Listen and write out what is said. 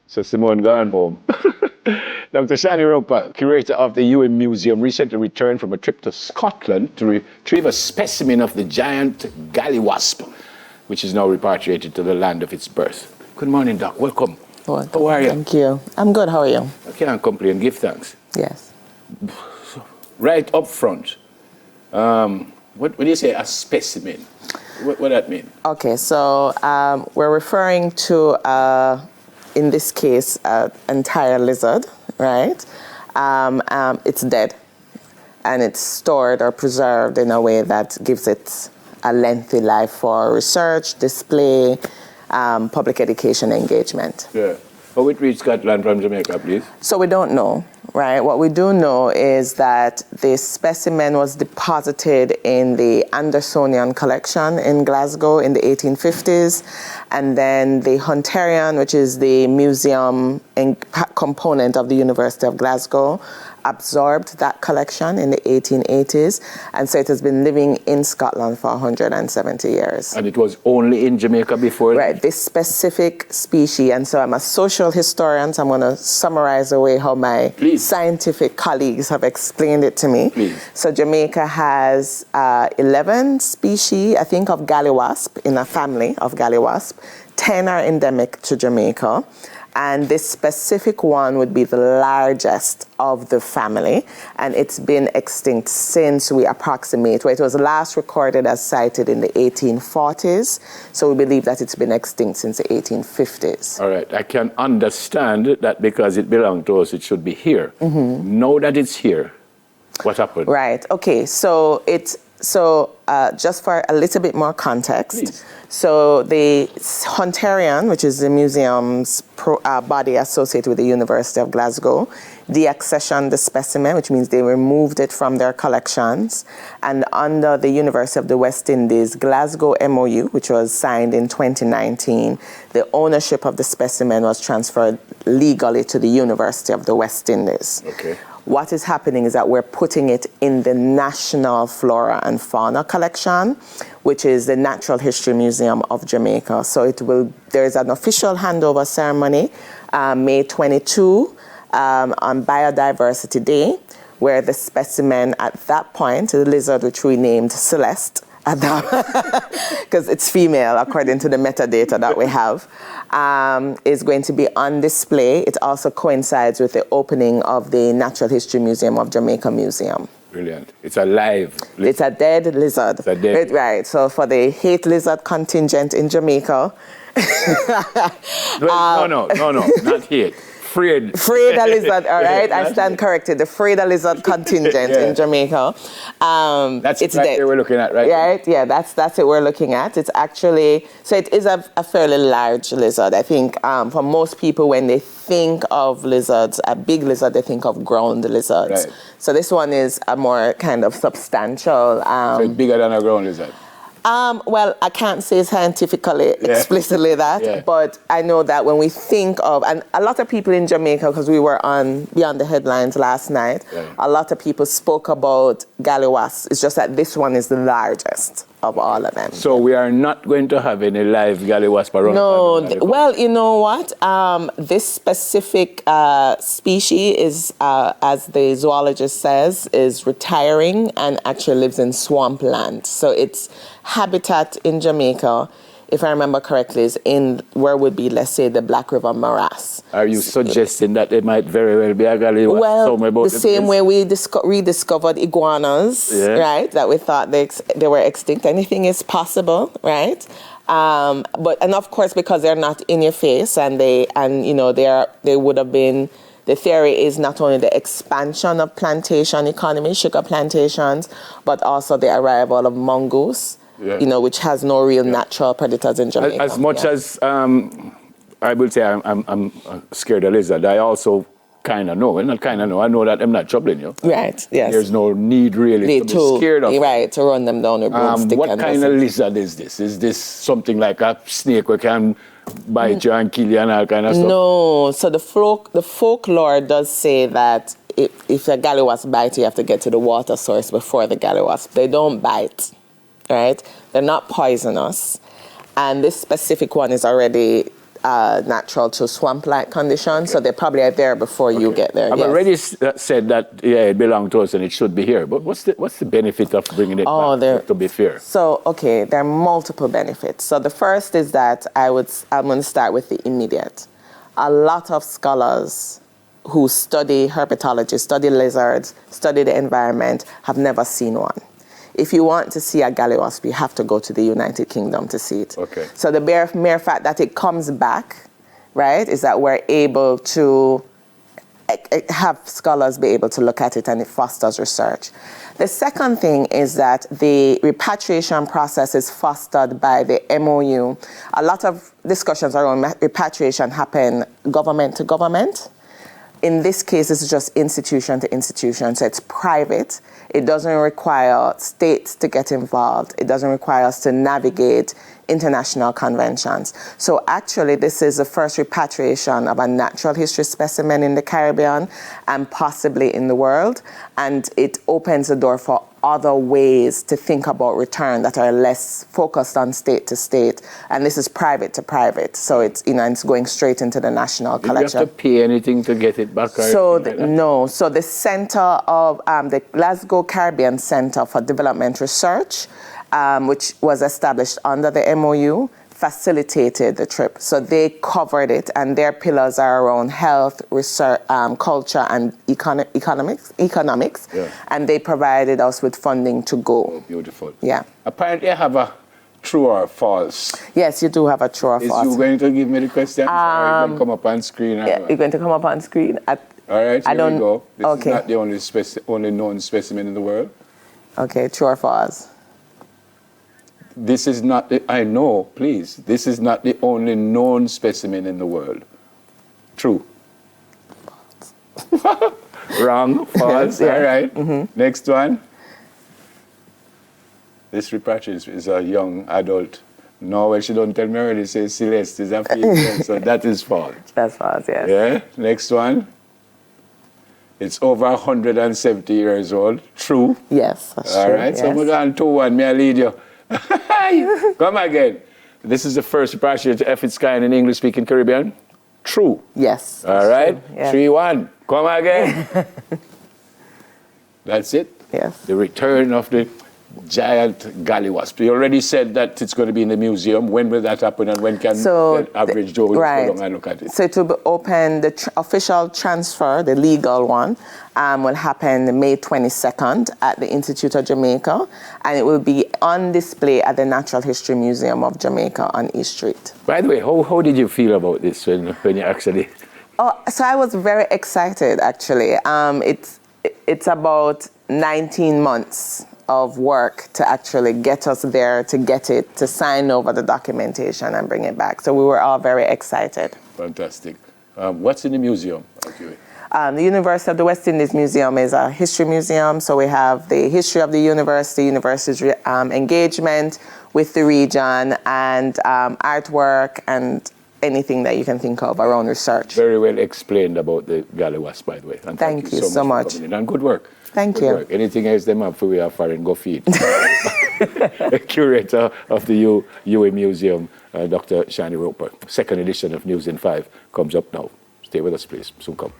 So Simone gone home. Dr. Shani Roper, curator of the UN Museum, recently returned from a trip to Scotland to retrieve a specimen of the giant Galliwasp, which is now repatriated to the land of its birth. Good morning, Doc. Welcome. How are you? Thank you. I'm good. How are you? I can't complain. Give thanks. Yes. Right up front, what do you say, a specimen? What that mean? Okay, so we're referring to, in this case, an entire lizard, right? It's dead, and it's stored or preserved in a way that gives it a lengthy life for research, display, public education engagement. Yeah. How it reached Scotland from Jamaica, please? So we don't know, right? What we do know is that this specimen was deposited in the Andersonian collection in Glasgow in the 1850s. And then the Hunterian, which is the museum component of the University of Glasgow, absorbed that collection in the 1880s. And so it has been living in Scotland for 170 years. And it was only in Jamaica before? Right, this specific species. And so I'm a social historian, so I'm going to summarize the way how my scientific colleagues have explained it to me. Please. So Jamaica has 11 species, I think, of Galliwasp, in a family of Galliwasp. 10 are endemic to Jamaica. And this specific one would be the largest of the family. And it's been extinct since we approximate, where it was last recorded as cited in the 1840s. So we believe that it's been extinct since the 1850s. All right. I can understand that because it belonged to us, it should be here. Mm-hmm. Now that it's here, what happened? Right. Okay. So just for a little bit more context. Please. So the Hunterian, which is the museum's body associated with the University of Glasgow, deaccessioned the specimen, which means they removed it from their collections. And under the University of the West Indies Glasgow MOU, which was signed in 2019, the ownership of the specimen was transferred legally to the University of the West Indies. Okay. What is happening is that we're putting it in the National Flora and Fauna Collection, which is the Natural History Museum of Jamaica. So there is an official handover ceremony, May 22, on Biodiversity Day, where the specimen at that point, the lizard which we named Celeste, because it's female according to the metadata that we have, is going to be on display. It also coincides with the opening of the Natural History Museum of Jamaica Museum. Brilliant. It's a live lizard. It's a dead lizard. It's a dead. Right. So for the hate lizard contingent in Jamaica. No, not hate. Freda lizard, all right? I stand corrected. The Freda lizard contingent in Jamaica. That's it's right dead. We're looking at, right? Right, yeah, that's what we're looking at. It's actually, so it is a fairly large lizard. I think for most people, when they think of lizards, a big lizard, they think of ground lizards. Right. So this one is a more kind of substantial. So it's bigger than a ground lizard? Well, I can't say scientifically explicitly that, but I know that when we think of, and a lot of people in Jamaica, because we were on Beyond the Headlines last night, a lot of people spoke about Galliwasp. It's just that this one is the largest of all of them. So we are not going to have any live Galliwasp around? No, well, you know what? This specific species is, as the zoologist says, is retiring and actually lives in swampland. So its habitat in Jamaica, if I remember correctly, is in where would be, let's say, the Black River morass. Are you suggesting that it might very well be a Galliwasp? Well, the same way we rediscovered iguanas, right? That we thought they were extinct. Anything is possible, right? And of course, because they're not in your face, and they would have been. The theory is not only the expansion of plantation economy, sugar plantations, but also the arrival of mongoose, which has no real natural predators in Jamaica. As much as I will say I'm scared of lizard, I also kind of know, well, not kind of know, I know that I'm not troubling you. Right, yes. There's no need really to be scared of. Right, to run them down with broomstick. What kind of lizard is this? Is this something like a snake we can bite you and kill you and all kind of stuff? No, so the folklore does say that if a Galliwasp bites, you have to get to the water source before the Galliwasp. They don't bite, right? They're not poisonous. And this specific one is already natural to swamp-like conditions, so they probably are there before you get there. I've yes. already said that it belonged to us and it should be here. But what's the benefit of bringing it back? To be fair. So okay, there are multiple benefits. So the first is that I'm going to start with the immediate. A lot of scholars who study herpetology, study lizards, study the environment, have never seen one. If you want to see a Galliwasp, you have to go to the United Kingdom to see it. Okay. So the mere fact that it comes back, right, is that we're able to have scholars be able to look at it, and it fosters research. The second thing is that the repatriation process is fostered by the MOU. A lot of discussions around repatriation happen government to government. In this case, it's just institution to institution, so it's private. It doesn't require states to get involved. It doesn't require us to navigate international conventions. So actually, this is the first repatriation of a natural history specimen in the Caribbean and possibly in the world. And it opens the door for other ways to think about return that are less focused on state to state. And this is private to private. So it's, it's going straight into the national collection. Do you have to pay anything to get it back? So no. So the center of the Glasgow Caribbean Center for Development Research, which was established under the MOU, facilitated the trip. So they covered it, and their pillars are around health, research, culture, and economics. Yeah. And they provided us with funding to go. Oh, beautiful. Yeah. Apparently, I have a true or false. Yes, you do have a true or false. Is you going to give me the questions? Or are you going to come up on screen? Yeah, you're going to come up on screen. All right, here we go. This okay. is not the only known specimen in the world. Okay, true or false? This is not, I know, please, this is not the only known specimen in the world. True. Wrong, false, yeah. All right. Mm-hmm. Next one. This repatriation is a young adult. No, well, she don't tell me already, say Celeste is a female, so that is false. That's false, yes. Yeah, next one. It's over 170 years old. True. Yes, that's All true. right, yes. so we're going 2-1, may I lead you? Come again. This is the first repatriation of its kind in English-speaking Caribbean. True. Yes. All right. Yes. 3-1. Come again. That's it. Yes. The return of the giant Galliwasp. You already said that it's going to be in the museum. When will that happen, and when can the average Joe go down and look at it? So it will be open, the official transfer, the legal one, will happen May 22nd at the Institute of Jamaica, and it will be on display at the Natural History Museum of Jamaica on East Street. By the way, how did you feel about this when you actually... Oh, so I was very excited, actually. It's about 19 months of work to actually get us there, to get it, to sign over the documentation and bring it back. So we were all very excited. Fantastic. What's in the museum? The University of the West Indies Museum is a history museum. So we have the history of the university's engagement with the region, and artwork and anything that you can think of around research. Very well explained about the Galliwasp, by the way. And thank you so much. For coming in. And good work. Thank you. Work. Anything else them up for we are foreign, go feed. Curator of the UA Museum, Dr. Shani Roper. Second edition of News in 5 comes up now. Stay with us, please. Soon come.